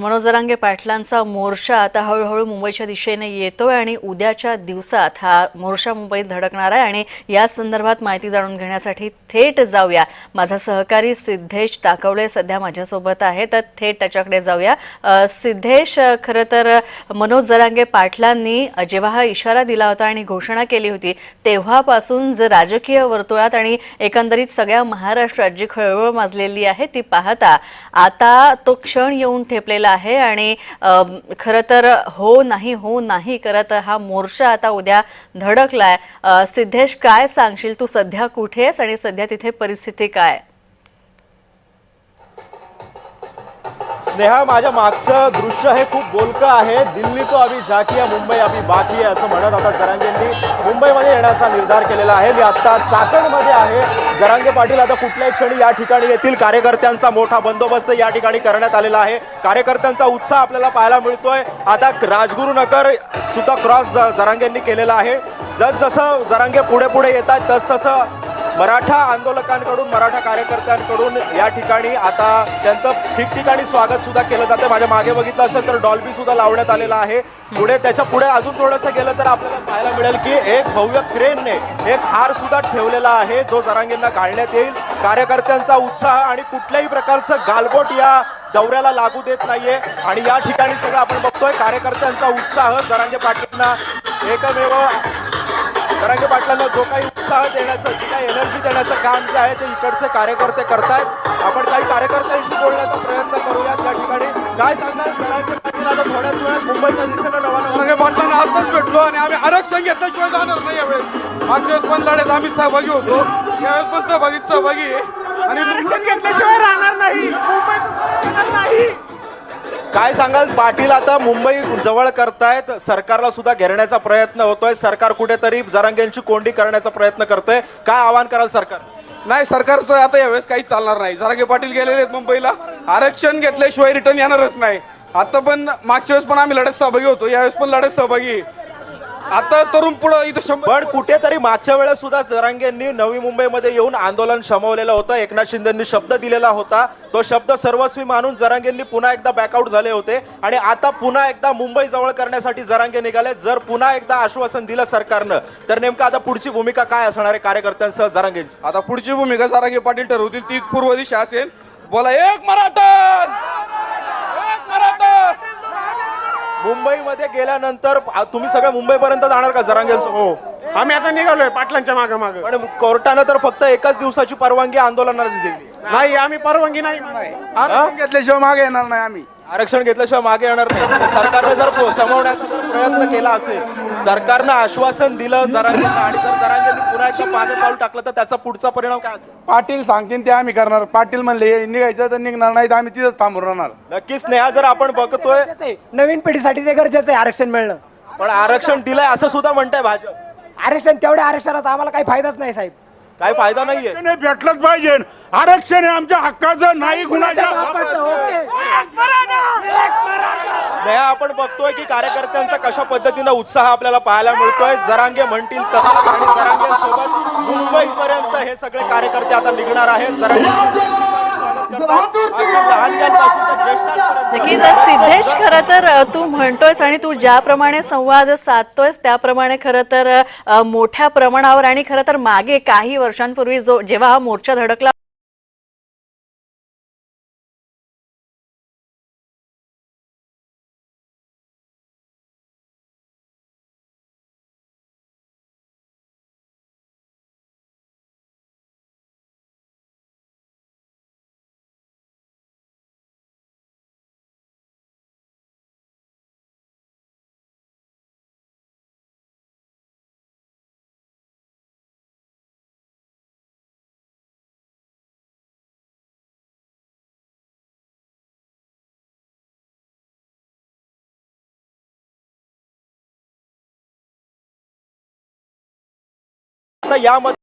मनोज जरांगे पाटलांचा मोर्चा आता हळूहळू मुंबईच्या दिशेने येतोय आणि उद्याच्या दिवसात हा मोर्चा मुंबईत धडकणार आहे आणि या संदर्भात माहिती जाणून घेण्यासाठी थेट जाऊया. माझा सहकारी सिद्धेश ताकवले सध्या माझ्यासोबत आहे, तर थेट त्याच्याकडे जाऊया. सिद्धेश, खरं तर मनोज जरांगे पाटलांनी जेव्हा हा इशारा दिला होता आणि घोषणा केली होती तेव्हापासून जे राजकीय वर्तुळात आणि एकंदरीत सगळ्या महाराष्ट्रात जी खळबळ माजलेली आहे ती पाहता आता तो क्षण येऊन ठेपलेला आहे आणि खरं तर हो नाही करत हा मोर्चा आता उद्या धडकलाय. सिद्धेश, काय सांगशील? तू सध्या कुठे आहेस आणि सध्या तिथे परिस्थिती काय? स्नेहा, माझ्या मागचं दृश्य हे खूप बोलकं आहे. दिल्ली तो अभी झाकी आहे, मुंबई अभी बाकी आहे असं म्हणत आता जरांगेंनी मुंबईमध्ये येण्याचा निर्धार केलेला आहे. मी आता चाकणमध्ये आहे. जरांगे पाटील आता कुठल्याही क्षणी या ठिकाणी येथील. कार्यकर्त्यांचा मोठा बंदोबस्त या ठिकाणी करण्यात आलेला आहे. कार्यकर्त्यांचा उत्साह आपल्याला पाहायला मिळतोय. आता राजगुरुनगर सुद्धा क्रॉस जरांगेंनी केलेला आहे. जसं जरांगे पुढे पुढे येत आहेत तसतसं मराठा आंदोलकांकडून, मराठा कार्यकर्त्यांकडून या ठिकाणी आता त्यांचं ठिकठिकाणी स्वागत सुद्धा केलं जातं. माझ्या मागे बघितलं असेल तर डॉल्बी सुद्धा लावण्यात आलेला आहे. त्याच्या पुढे अजून थोडंसं गेलं तर आपल्याला पाहायला मिळेल की एक भव्य क्रेनने एक हार सुद्धा ठेवलेला आहे जो जरांगेंना घालण्यात येईल. कार्यकर्त्यांचा उत्साह आणि कुठल्याही प्रकारचं गालबोट या दौऱ्याला लागू देत नाहीये आणि या ठिकाणी सगळं आपण बघतोय. कार्यकर्त्यांचा उत्साह जरांगे पाटलांना एकमेव जरांगे पाटलांना जो काही उत्साह देण्याचं, जी काही एनर्जी देण्याचं काम जे आहे ते इकडचे कार्यकर्ते करतायत. आपण काही कार्यकर्त्यांशी बोलण्याचा प्रयत्न करूयात या ठिकाणी. काय सांगणार जरांगे पाटील आता थोड्याच वेळात मुंबईच्या दिशेनं जरांगे पाटलांना आजच भेटलो आणि आम्ही आरक्षण घेतल्याशिवाय जाणार नाही. यावेळेस मागच्या वेळेस पण लढ्यात आम्ही सहभागी होतो, यावेळेस पण सहभागी आणि आरक्षण घेतल्याशिवाय राहणार नाही, मुंबईत येणार नाही. काय सांगाल पाटील? आता मुंबई जवळ करतायत, सरकारला सुद्धा घेरण्याचा प्रयत्न होतोय. सरकार कुठेतरी जरांगेंची कोंडी करण्याचा प्रयत्न करतोय. काय आवाहन कराल सरकार? नाही, सरकारचं आता यावेळेस काहीच चालणार नाही. जरांगे पाटील गेलेले आहेत मुंबईला, आरक्षण घेतल्याशिवाय रिटर्न येणारच नाही. आता पण मागच्या वेळेस पण आम्ही लढ्यात सहभागी होतो, यावेळेस पण लढ्यात सहभागी. आता तरुण पुढं इथं पण कुठेतरी मागच्या वेळेस सुद्धा जरांगेंनी नवी मुंबईमध्ये येऊन आंदोलन शमवलेलं होतं. एकनाथ शिंदेंनी शब्द दिलेला होता, तो शब्द सर्वस्वी मानून जरांगेंनी पुन्हा एकदा बॅकआउट झाले होते आणि आता पुन्हा एकदा मुंबई जवळ करण्यासाठी जरांगे निघाले. जर पुन्हा एकदा आश्वासन दिलं सरकारनं तर नेमकं आता पुढची भूमिका काय असणार आहे कार्यकर्त्यांसह जरांगेंची? आता पुढची भूमिका जरांगे पाटील ठरवतील, ती पूर्व दिशा असेल. बोला एक मराठा, एक मराठा. मुंबईमध्ये गेल्यानंतर तुम्ही सगळं मुंबईपर्यंत जाणार का जरांगेंसोबत? हो, आम्ही आता निघालोय पाटलांच्या मागे मागे. पण कोर्टानं तर फक्त एकच दिवसाची परवानगी आंदोलनाला दिली नाही. आम्ही परवानगी नाही आरक्षण घेतल्याशिवाय मागे येणार नाही. आम्ही आरक्षण घेतल्याशिवाय मागे येणार नाही. सरकारने जर समवण्याचा प्रयत्न केला असेल, सरकारनं आश्वासन दिलं जरांगेंना आणि जर जरांगेंनी पुन्हा एकदा मागे पाऊल टाकलं तर त्याचा पुढचा परिणाम काय असेल? पाटील सांगतील ते आम्ही करणार. पाटील म्हणले निघायचं तर निघणार, नाही तर आम्ही तिथंच थांबून राहणार. नक्कीच स्नेहा, जर आपण बघतोय नवीन पिढीसाठी ते गरजेचं आहे आरक्षण मिळणं. पण आरक्षण दिलंय असं सुद्धा म्हणताय भाजप. आरक्षण तेवढ्या आरक्षणाचा आम्हाला काही फायदाच नाही साहेब. काही फायदा नाहीये. भेटलंच पाहिजे आरक्षण, हे आमच्या हक्काचं नाही, कुणाच्या बापाचं. ओके. स्नेहा, आपण बघतोय की कार्यकर्त्यांचा कशा पद्धतीनं उत्साह आपल्याला पाहायला मिळतोय. जरांगे म्हणतील तसंच आणि जरांगेंसोबत मुंबईपर्यंत हे सगळे कार्यकर्ते आता निघणार आहेत. जरांगे नक्कीच सिद्धेश, खरं तर तू म्हणतोयस आणि तू ज्याप्रमाणे संवाद साधतोयस त्याप्रमाणे खरं तर मोठ्या प्रमाणावर आणि खरं तर मागे काही वर्षांपूर्वी जेव्हा हा मोर्चा धडकला यामध्ये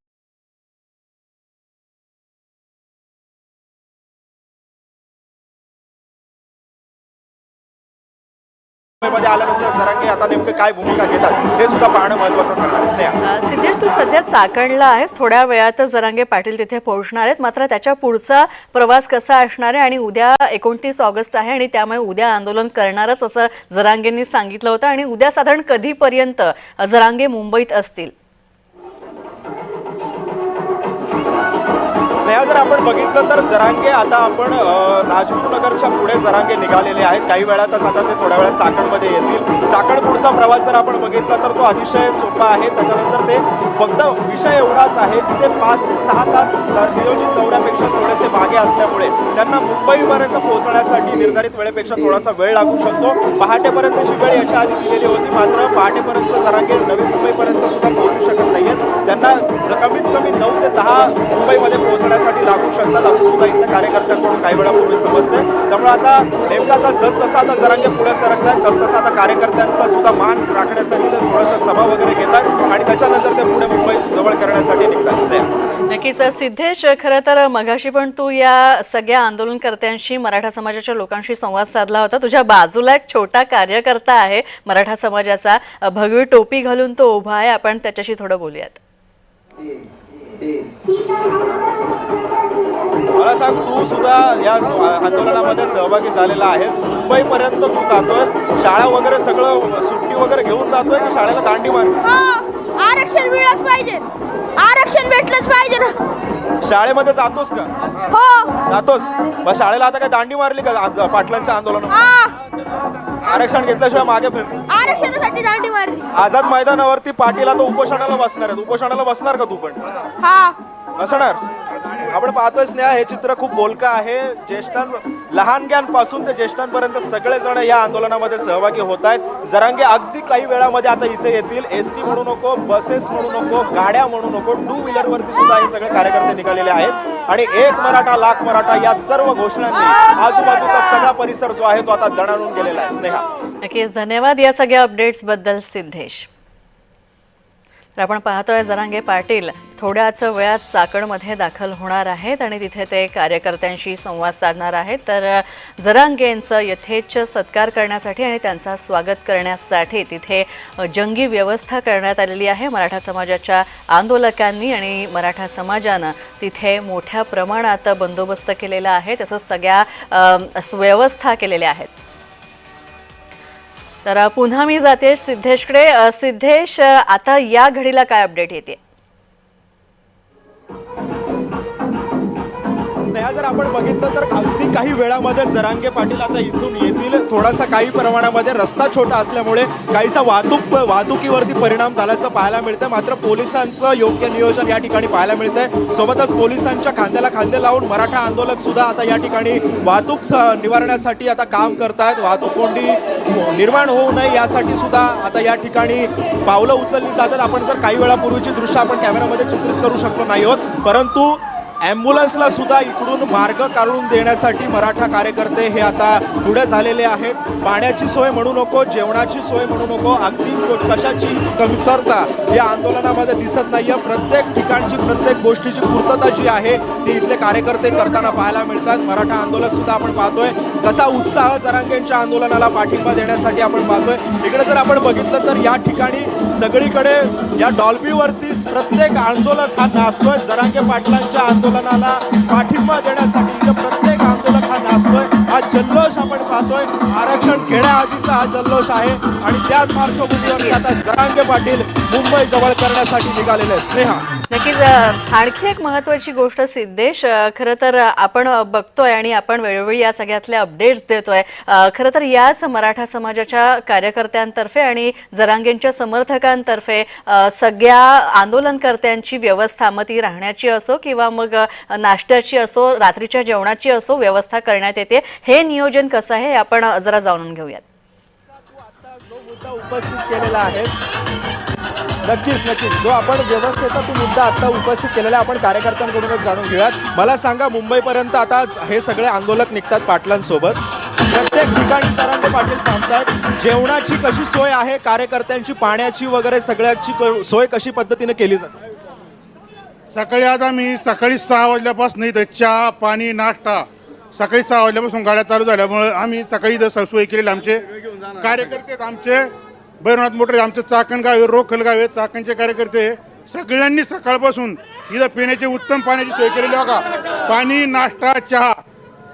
मध्ये आल्यानंतर जरांगे आता नेमकं काय भूमिका घेतात हे सुद्धा पाहणं महत्त्वाचं ठरणार आहे. स्नेहा, सिद्धेश, तू सध्या चाकणला आहेस, थोड्या वेळातच जरांगे पाटील तिथे पोहोचणार आहेत, मात्र त्याच्या पुढचा प्रवास कसा असणार आहे? आणि उद्या 29 ऑगस्ट आहे आणि त्यामुळे उद्या आंदोलन करणारच असं जरांगेंनी सांगितलं होतं आणि उद्या साधारण कधीपर्यंत जरांगे मुंबईत असतील? स्नेहा, जर आपण बघितलं तर जरांगे आता आपण राजगुरुनगरच्या पुढे जरांगे निघालेले आहेत. काही वेळातच आता ते थोड्या वेळात चाकणमध्ये येतील. चाकण पुढचा प्रवास जर आपण बघितला तर तो अतिशय सोपा आहे. त्याच्यानंतर ते फक्त विषय एवढाच आहे की ते 5 ते 6 तास नियोजित दौऱ्यापेक्षा थोडेसे मागे असल्यामुळे त्यांना मुंबईपर्यंत पोहोचण्यासाठी निर्धारित वेळेपेक्षा थोडासा वेळ लागू शकतो. पहाटेपर्यंतची वेळ याच्या आधी दिलेली होती, मात्र पहाटेपर्यंत जरांगे नवी मुंबईपर्यंत सुद्धा पोहोचू शकत नाहीयेत. त्यांना कमीत कमी 9 ते 10 मुंबईमध्ये पोहोचण्यासाठी लागू शकतात असं सुद्धा इथल्या कार्यकर्त्यांकडून काही वेळापूर्वी समजतंय. त्यामुळे आता नेमकं आता जसजसा आता जरांगे पुढे सरकतात तसतसा आता कार्यकर्त्यांचा सुद्धा मान राखण्यासाठी ते थोडंसं सभा वगैरे घेतात आणि त्याच्यानंतर ते पुढे मुंबई जवळ करण्यासाठी निघतात. नक्कीच सिद्धेश, खरं तर मगाशी पण तू या सगळ्या आंदोलनकर्त्यांशी, मराठा समाजाच्या लोकांशी संवाद साधला होता. तुझ्या बाजूला एक छोटा कार्यकर्ता आहे मराठा समाजाचा, भगवी टोपी घालून तो उभा आहे, आपण त्याच्याशी थोडं बोलूयात. मला सांग, तू सुद्धा या आंदोलनामध्ये सहभागी झालेला आहेस. मुंबईपर्यंत तू जातोयस, शाळा वगैरे सगळं सुट्टी वगैरे घेऊन जातोय की शाळेला दांडी मार? आरक्षण मिळालंच पाहिजे, आरक्षण भेटलंच पाहिजे ना. शाळेमध्ये जातोस का? हो. जातोस. मग शाळेला आता काय दांडी मारली का पाटलांच्या आंदोलनात? आरक्षण घेतल्याशिवाय मागे फिर? आरक्षणासाठी दांडी मारली. आझाद मैदानावरती पाटील आता उपोषणाला बसणार आहेत. उपोषणाला बसणार का तू पण? हा, बसणार. आपण पाहतोय स्नेहा, हे चित्र खूप बोलकं आहे. लहानग्यांपासून ते ज्येष्ठांपर्यंत सगळेजण या आंदोलनामध्ये सहभागी होत आहेत. जरांगे अगदी काही वेळामध्ये आता इथे येतील. एसटी म्हणू नको, बसेस म्हणू नको, गाड्या म्हणू नको, 2 व्हीलरवरती सुद्धा हे सगळे कार्यकर्ते निघालेले आहेत आणि एक मराठा लाख मराठा या सर्व घोषणांनी आजूबाजूचा सगळा परिसर जो आहे तो आता दणाणून गेलेला आहे. स्नेहा, नक्कीच धन्यवाद या सगळ्या अपडेट्स बद्दल सिद्धेश. तर आपण पाहतोय जरांगे पाटील थोड्याच वेळात चाकणमध्ये दाखल होणार आहेत आणि तिथे ते कार्यकर्त्यांशी संवाद साधणार आहेत. तर जरांगेंचं यथेच्छ सत्कार करण्यासाठी आणि त्यांचा स्वागत करण्यासाठी तिथे जंगी व्यवस्था करण्यात आलेली आहे. मराठा समाजाच्या आंदोलकांनी आणि मराठा समाजानं तिथे मोठ्या प्रमाणात बंदोबस्त केलेला आहे, तसंच सगळ्या व्यवस्था केलेल्या आहेत. तर पुन्हा मी जाते सिद्धेशकडे. सिद्धेश, आता या घडीला काय अपडेट येते? स्नेहा, जर आपण बघितलं तर अगदी काही वेळामध्ये जरांगे पाटील आता इथून येतील. थोडासा काही प्रमाणामध्ये रस्ता छोटा असल्यामुळे काहीसा वाहतुकीवरती परिणाम झाल्याचं पाहायला मिळतं. मात्र पोलिसांचं योग्य नियोजन या ठिकाणी पाहायला मिळतंय. सोबतच पोलिसांच्या खांद्याला खांदे लावून मराठा आंदोलक सुद्धा आता या ठिकाणी वाहतूक निवारण्यासाठी आता काम करतायत. वाहतूक कोंडी निर्माण होऊ नये यासाठी सुद्धा आता या ठिकाणी पावलं उचलली जातात. आपण जर काही वेळापूर्वीची दृश्य आपण कॅमेरामध्ये चित्रित करू शकलो नाही आहोत, परंतु ॲम्ब्युलन्सला सुद्धा इकडून मार्ग काढून देण्यासाठी मराठा कार्यकर्ते हे आता पुढे झालेले आहेत. पाण्याची सोय म्हणू नको, जेवणाची सोय म्हणू नको, अगदी कशाची कमतरता या आंदोलनामध्ये दिसत नाही आहे. प्रत्येक ठिकाणची प्रत्येक गोष्टीची पूर्तता जी आहे ती इथले कार्यकर्ते करताना पाहायला मिळतात. मराठा आंदोलक सुद्धा आपण पाहतोय कसा उत्साह जरांगेंच्या आंदोलनाला पाठिंबा देण्यासाठी आपण पाहतोय. इकडे जर आपण बघितलं तर या ठिकाणी सगळीकडे या डॉल्बीवरती प्रत्येक आंदोलक हा नाचतोय. जरांगे पाटलांच्या आंदोलनाला पाठिंबा देण्यासाठी प्रत्येक आंदोलक हा नाचतोय. हा जल्लोष आपण पाहतोय, आरक्षण घेण्याआधीचा हा जल्लोष आहे आणि त्याच पार्श्वभूमीवर आता जरांगे पाटील मुंबई जवळ करण्यासाठी निघालेले आहेत. स्नेहा, नक्कीच आणखी एक महत्त्वाची गोष्ट सिद्धेश, खरं तर आपण बघतोय आणि आपण वेळोवेळी या सगळ्यातल्या अपडेट्स देतोय. खरं तर याच मराठा समाजाच्या कार्यकर्त्यांतर्फे आणि जरांगेंच्या समर्थकांतर्फे सगळ्या आंदोलनकर्त्यांची व्यवस्था, मग ती राहण्याची असो किंवा मग नाश्त्याची असो, रात्रीच्या जेवणाची असो, व्यवस्था करण्यात येते. हे नियोजन कसं आहे आपण जरा जाणून घेऊयात. जो मुद्दा उपस्थित केलेला आहे, नक्कीच जो आपण व्यवस्थेचा तो मुद्दा आता उपस्थित केलेला आपण कार्यकर्त्यांकडूनच जाणून घेऊयात. मला सांगा, मुंबईपर्यंत आता हे सगळे आंदोलक निघतात पाटलांसोबत, प्रत्येक ठिकाणी जरांगे पाटील थांबतात. जेवणाची कशी सोय आहे, कार्यकर्त्यांची पाण्याची वगैरे सगळ्याची सोय कशी पद्धतीने केली जाते? सकाळी आता मी सकाळी 6 वाजल्यापासून इथं चहा पाणी नाश्ता सकाळी 6 वाजल्यापासून गाड्या चालू झाल्यामुळे आम्ही सकाळी इथं सोय केलेली. आमचे कार्यकर्ते आहेत, आमचे भैरवनाथ मोटरे, आमचे चाकण गाव आहे, रोखल गाव आहे, चाकणचे कार्यकर्ते सगळ्यांनी सकाळपासून इथं पिण्याची उत्तम पाण्याची सोय केलेली बघा. पाणी, नाश्ता, चहा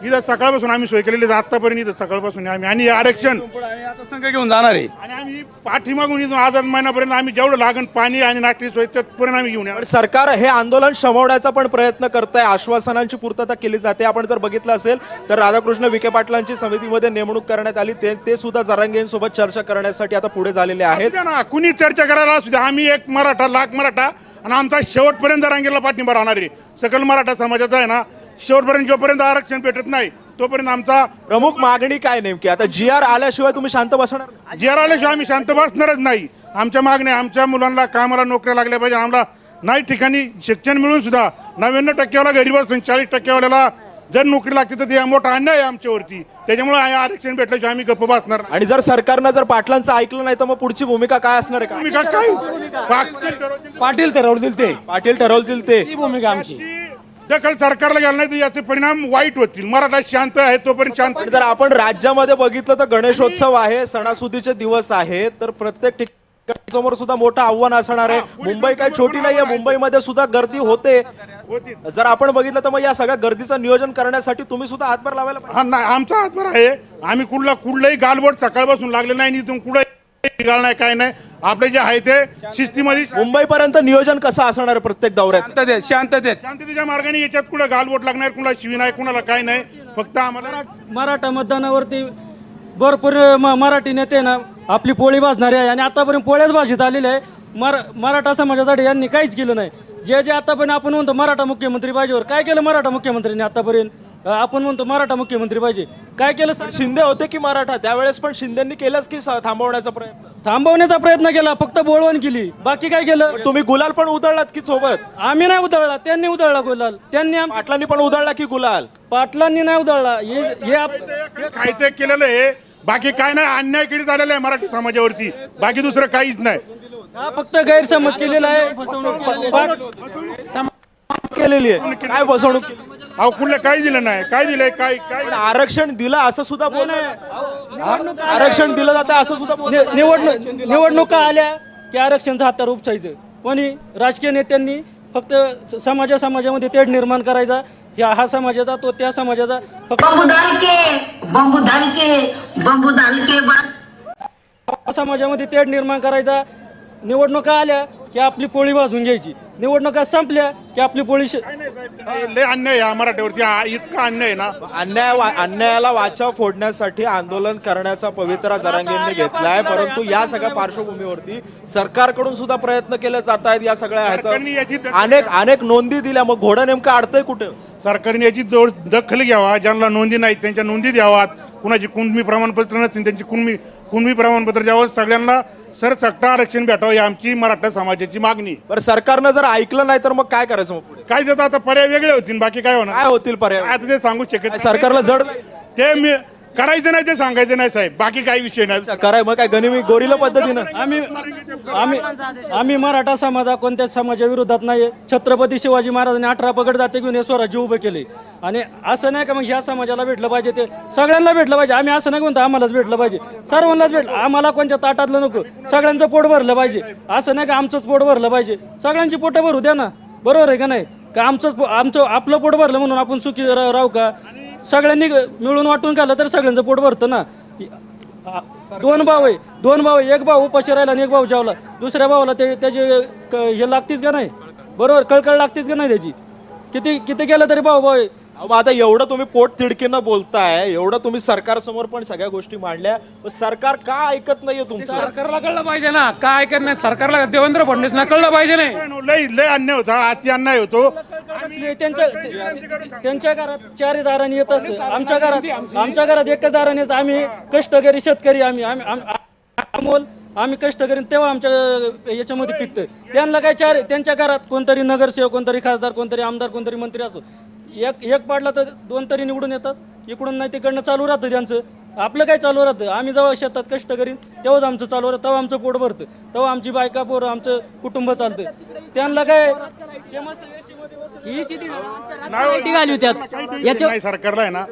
इथं सकाळपासून आम्ही सोय केलेली आहे. आतापर्यंत इथं सकाळपासून आम्ही आणि आरक्षण आता संघ घेऊन जाणार आहे. आणि आम्ही पाठीमागून इथून आझाद मैदानापर्यंत आम्ही जेवढं लागण पाणी आणि नाश्त्याची सोय तिथपर्यंत आम्ही घेऊन येणार. पण सरकार हे आंदोलन शमवण्याचा पण प्रयत्न करत आहे. आश्वासनांची पूर्तता केली जाते. आपण जर बघितलं असेल तर राधाकृष्ण विखे पाटलांची समितीमध्ये नेमणूक करण्यात आली. ते सुद्धा जरांगेंसोबत चर्चा करण्यासाठी आता पुढे झालेले आहेत. असू द्या ना, कुणी चर्चा करायला असू द्या. आम्ही एक मराठा, लाख मराठा आणि आमचा शेवटपर्यंत जरांगेला पाठिंबा राहणार आहे. सकल मराठा समाजाचा आहे ना, शेवटपर्यंत जोपर्यंत आरक्षण भेटत नाही तोपर्यंत आमचा प्रमुख मागणी काय नेमकी? आता GR आल्याशिवाय तुम्ही शांत बसणार? GR आल्याशिवाय आम्ही शांत बसणारच नाही. आमच्या मागण्या, आमच्या मुलांना कामाला नोकऱ्या लागल्या पाहिजे. आम्हाला नाही ठिकाणी शिक्षण मिळून सुद्धा 99% गरीब असून 40% जर नोकरी लागते तर ते मोठा अन्याय आहे आमच्यावरती. त्याच्यामुळे आरक्षण भेटल्याशिवाय आम्ही गप्प बसणार नाही. आणि जर सरकारनं जर पाटलांचं ऐकलं नाही तर मग पुढची भूमिका काय असणार आहे? भूमिका काय पाटील ठरवतील ते, पाटील ठरवतील ते. ती भूमिका आमची. दखल सरकारला घ्यायला नाही तर याचे परिणाम वाईट होतील. मराठा शांत आहे तोपर्यंत शांत. पण जर आपण राज्यामध्ये बघितलं तर गणेशोत्सव आहे, सणासुदीचे दिवस आहेत, तर प्रत्येक ठिकाणी समोर सुद्धा मोठं आव्हान असणार आहे. मुंबई काही छोटी नाहीये, मुंबईमध्ये सुद्धा गर्दी होते. जर आपण बघितलं तर मग या सगळ्या गर्दीचं नियोजन करण्यासाठी तुम्ही सुद्धा हातभार लावायला पाहिजे. हा नाही, आमचा हातभार आहे. आम्ही कुठलाही गालबोट सकाळपासून लागले नाही, इथून कुठे गाळ नाही, काय नाही. आपले जे आहे ते शिस्तीमध्ये मुंबईपर्यंत नियोजन कसं असणार आहे प्रत्येक दौऱ्याचं? शांततेत शांततेच्या मार्गाने याच्यात कुठं गालबोट लागणार, कुणाला शिवी नाही, कुणाला काय नाही. फक्त आम्हाला मराठा मतदानावरती भरपूर मराठी नेते ना आपली पोळी भाजणारे आहे आणि आतापर्यंत पोळ्याच भाषेत आलेले आहे. मराठा समाजासाठी यांनी काहीच केलं नाही. जे आतापर्यंत आपण म्हणतो मराठा मुख्यमंत्री पाहिजेवर काय केलं मराठा मुख्यमंत्र्यांनी आतापर्यंत? आपण म्हणतो मराठा मुख्यमंत्री पाहिजे, काय केलं? शिंदे होते की मराठा त्यावेळेस पण शिंदेंनी केलंच की थांबवण्याचा प्रयत्न? थांबवण्याचा प्रयत्न केला, फक्त बोलवण केली, बाकी काय केलं? तुम्ही गुलाल पण उधळलात की सोबत? आम्ही नाही उधळला, त्यांनी उधळला गुलाल. त्यांनी पाटलांनी पण उधळला की गुलाल? पाटलांनी नाही उधळला. हे खायचं केलेलं आहे, बाकी काय नाही. अन्याय केली झालेला आहे मराठी समाजावरती, बाकी दुसरं काहीच नाही. हा फक्त गैरसमज केलेला आहे. केलेली आहे. काय फसवणूक केली? अहो कुठलं काय दिलं नाही, काय दिलंय, काय काय पण आरक्षण दिलं असं सुद्धा बोल. आरक्षण दिलं जातं असं सुद्धा बोल. निवडणुका आल्या की आरक्षणचं हातावर उपसायचं. कोणी राजकीय नेत्यांनी फक्त समाजामध्ये तेढ निर्माण करायचा. हा समाजाचा, तो त्या समाजाचा. फक्त समाजामध्ये तेढ निर्माण करायचा. निवडणुका आल्या की आपली पोळी भाजून घ्यायची, निवडणुका संपल्या की आपली पोळी लय अन्याय आहे मराठीवरती. इतका अन्याय ना, अन्यायाला वाचा फोडण्यासाठी आंदोलन करण्याचा पवित्रा जरांगेंनी घेतलाय. परंतु या सगळ्या पार्श्वभूमीवरती सरकारकडून सुद्धा प्रयत्न केले जात आहेत. या सगळ्या ह्याचा अनेक नोंदी दिल्या. मग घोडं नेमकं अडतंय कुठं? सरकारने याची दखल घ्यावा. ज्यांना नोंदी नाहीत त्यांच्या नोंदी द्यावात. कुणाची कुणबी प्रमाणपत्र नसतील त्यांची कुणबी प्रमाणपत्र द्यावं. सगळ्यांना सरसकट आरक्षण भेटावं ही आमची मराठा समाजाची मागणी. बरं, सरकारनं जर ऐकलं नाही तर मग काय करायचं? मग पुढे काय देतात आता पर्याय वेगळे होतील, बाकी काय होणार? काय होतील पर्याय? आता ते सांगू शकत नाही. सरकारला जड नाही ते मी करायचं नाही, ते सांगायचं नाही साहेब, बाकी काही विषय नाही. कराय मग काय गनिमी गोरीला पद्धतीनं? आम्ही मराठा समाज कोणत्या समाजाविरोधात नाही. छत्रपती शिवाजी महाराजांनी 18 पगड जाते घेऊन हे स्वराज्य उभे केले. आणि असं नाही का मग ह्या समाजाला भेटलं पाहिजे, ते सगळ्यांना भेटलं पाहिजे. आम्ही असं नाही म्हणतो आम्हालाच भेटलं पाहिजे, सर्वांनाच भेटलं. आम्हाला कोणत्या ताटातलं नको, सगळ्यांचं पोट भरलं पाहिजे. असं नाही का आमचंच पोट भरलं पाहिजे, सगळ्यांची पोटं भरू द्या ना. बरोबर आहे का नाही? का आपलं पोट भरलं म्हणून आपण सुखी राहू का? सगळ्यांनी मिळून वाटून खाल्लं तर सगळ्यांचं पोट भरतं ना. 2 भाऊ आहे, एक भाऊ उपाशी राहिला आणि एक भाऊ जेवला. दुसऱ्या भावाला त्याची हे लागतीच का नाही? बरोबर, कळकळ लागतीच का नाही त्याची? किती केलं तरी भाऊ आहे. मग आता एवढं तुम्ही पोट तिडकीनं बोलताय, एवढं तुम्ही सरकारसमोर पण सगळ्या गोष्टी मांडल्या, पण सरकार का ऐकत नाहीये तुमचं? सरकारला कळलं पाहिजे ना, काय ऐकत नाही सरकारला. देवेंद्र फडणवीसला कळलं पाहिजे नाही. लय अन्याय होता, अति अन्याय होतो. त्यांच्या घरात 4 दाराने येत असतं, आमच्या घरात एकच दाराने येतं. आम्ही कष्टकरी शेतकरी, आम्ही कष्टकरी, तेव्हा आमच्या याच्यामध्ये पिकतं. त्यांना काय त्यांच्या घरात कोणतरी नगरसेवक, कोणतरी खासदार, कोणतरी आमदार, कोणतरी मंत्री असतो. एक पाडला तर 2 तरी निवडून येतात. इकडून नाही तिकडनं चालू राहतं त्यांचं. आपलं काय चालू राहतं? आम्ही जेव्हा शेतात कष्ट करीन तेव्हाच आमचं चालू राहतं, तेव्हा आमचं पोट भरतं, तेव्हा आमची बायका पोरं, आमचं कुटुंब चालतं. त्यांना काय ते मस्त AC मध्ये बसून नाही सरकारला आहे ना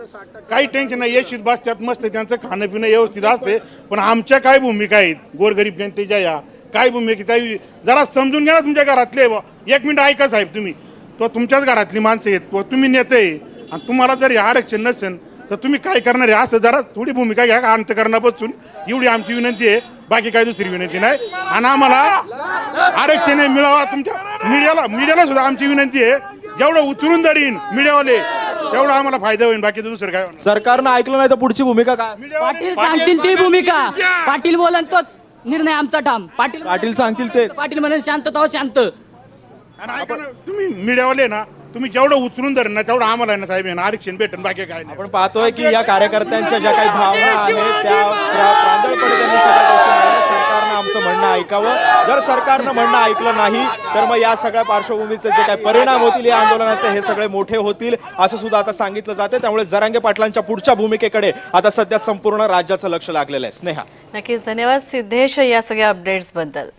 काही टेन्शन नाही, येशीत बसतात मस्त त्यांचं खाणं पिणं व्यवस्थित असते. पण आमच्या काय भूमिका आहेत गोरगरीब जनतेच्या, या काय भूमिका त्या जरा समजून घ्या ना. तुमच्या घरातले एक मिनिट ऐका साहेब, तुम्ही तो तुमच्याच घरातली माणसं आहेत, तो तुम्ही नेते आणि तुम्हाला जर हे आरक्षण नसेल तर तुम्ही काय करणार आहे, असं जरा थोडी भूमिका घ्या अंतकरणापासून. एवढी आमची विनंती आहे, बाकी काही दुसरी विनंती नाही. आणि आम्हाला आरक्षण मिळावा. तुमच्या मीडियाला सुद्धा आमची विनंती आहे, जेवढं उचलून धरीन मीडियावाले तेवढा आम्हाला फायदा होईल, बाकी दुसरं काय होणार. सरकारनं ऐकलं नाही तर पुढची भूमिका काय? पाटील सांगतील ती भूमिका, पाटील बोलन तोच निर्णय आमचा ठाम. पाटील सांगतील ते. पाटील म्हणून शांतता शांत. आणि ऐका ना, तुम्ही मीडियावाले ना, तुम्ही जेवढं उचलून धरण ना तेवढं आम्हाला आहे ना साहेब, आरक्षण भेटेल, बाकी काय नाही. आपण पाहतोय की या कार्यकर्त्यांच्या ज्या काही भावना आहेत त्या प्रांजळपणे त्यांनी सगळ्या गोष्टी मांडल्या. सरकारनं आमचं म्हणणं ऐकावं. जर सरकारनं म्हणणं ऐकलं नाही तर मग या सगळ्या पार्श्वभूमीचे जे काही परिणाम होतील या आंदोलनाचे हे सगळे मोठे होतील असं सुद्धा आता सांगितलं जाते. त्यामुळे जरांगे पाटलांच्या पुढच्या भूमिकेकडे आता सध्या संपूर्ण राज्याचं लक्ष लागलेलं आहे. स्नेहा. नक्कीच धन्यवाद सिद्धेश या सगळ्या अपडेट्स बद्दल.